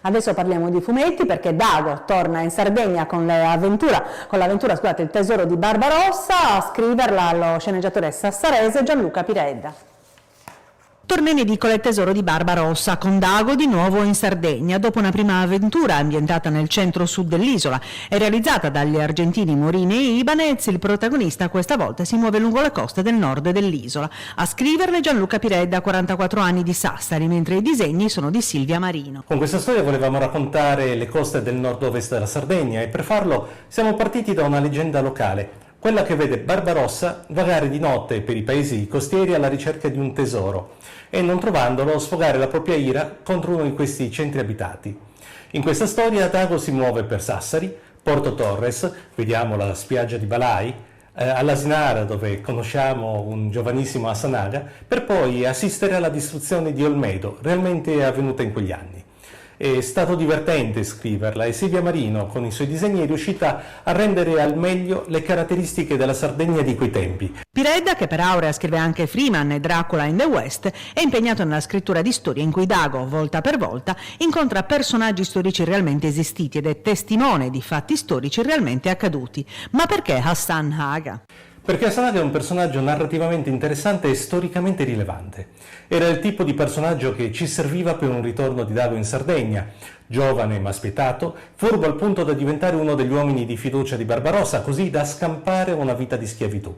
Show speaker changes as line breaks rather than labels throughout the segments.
Adesso parliamo di fumetti perché Dago torna in Sardegna con l'avventura, scusate, Il tesoro di Barbarossa, a scriverla lo sceneggiatore sassarese Gianluca Piredda.
Torna in edicola Il tesoro di Barbarossa, con Dago di nuovo in Sardegna, dopo una prima avventura ambientata nel centro-sud dell'isola e realizzata dagli argentini Morini e Ibanez. Il protagonista questa volta si muove lungo le coste del nord dell'isola. A scriverle Gianluca Piredda, 44 anni, di Sassari, mentre i disegni sono di Silvia Marino.
Con questa storia volevamo raccontare le coste del nord-ovest della Sardegna e per farlo siamo partiti da una leggenda locale, quella che vede Barbarossa vagare di notte per i paesi costieri alla ricerca di un tesoro e, non trovandolo, sfogare la propria ira contro uno di questi centri abitati. In questa storia Dago si muove per Sassari, Porto Torres, vediamo la spiaggia di Balai, all'Asinara, dove conosciamo un giovanissimo Asanaga, per poi assistere alla distruzione di Olmedo, realmente avvenuta in quegli anni. È stato divertente scriverla e Silvia Marino con i suoi disegni è riuscita a rendere al meglio le caratteristiche della Sardegna di quei tempi.
Piredda, che per Aurea scrive anche Freeman e Dracula in the West, è impegnato nella scrittura di storie in cui Dago, volta per volta, incontra personaggi storici realmente esistiti ed è testimone di fatti storici realmente accaduti. Ma perché Hassan Haga?
Perché Asanaga è un personaggio narrativamente interessante e storicamente rilevante. Era il tipo di personaggio che ci serviva per un ritorno di Dago in Sardegna. Giovane ma spietato, furbo al punto da diventare uno degli uomini di fiducia di Barbarossa, così da scampare una vita di schiavitù.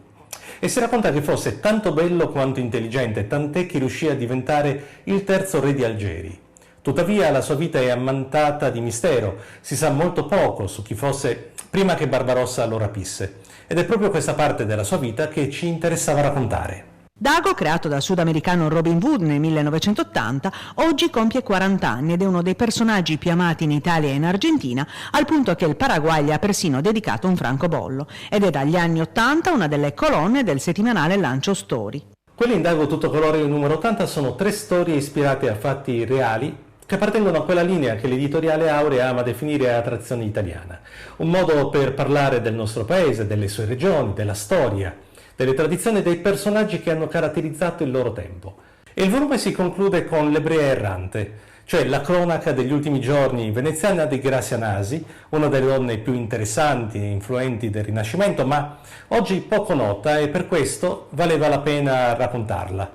E si racconta che fosse tanto bello quanto intelligente, tant'è che riuscì a diventare il terzo re di Algeri. Tuttavia la sua vita è ammantata di mistero, si sa molto poco su chi fosse prima che Barbarossa lo rapisse. Ed è proprio questa parte della sua vita che ci interessava raccontare.
Dago, creato dal sudamericano Robin Hood nel 1980, oggi compie 40 anni ed è uno dei personaggi più amati in Italia e in Argentina, al punto che il Paraguay gli ha persino dedicato un francobollo. Ed è dagli anni 80 una delle colonne del settimanale Lancio Story.
Quelle in Dago tutto colore numero 80 sono 3 storie ispirate a fatti reali che appartengono a quella linea che l'editoriale Aurea ama definire attrazione italiana. Un modo per parlare del nostro paese, delle sue regioni, della storia, delle tradizioni e dei personaggi che hanno caratterizzato il loro tempo. E il volume si conclude con L'Ebrea Errante, cioè la cronaca degli ultimi giorni veneziana di Grazia Nasi, una delle donne più interessanti e influenti del Rinascimento, ma oggi poco nota e per questo valeva la pena raccontarla.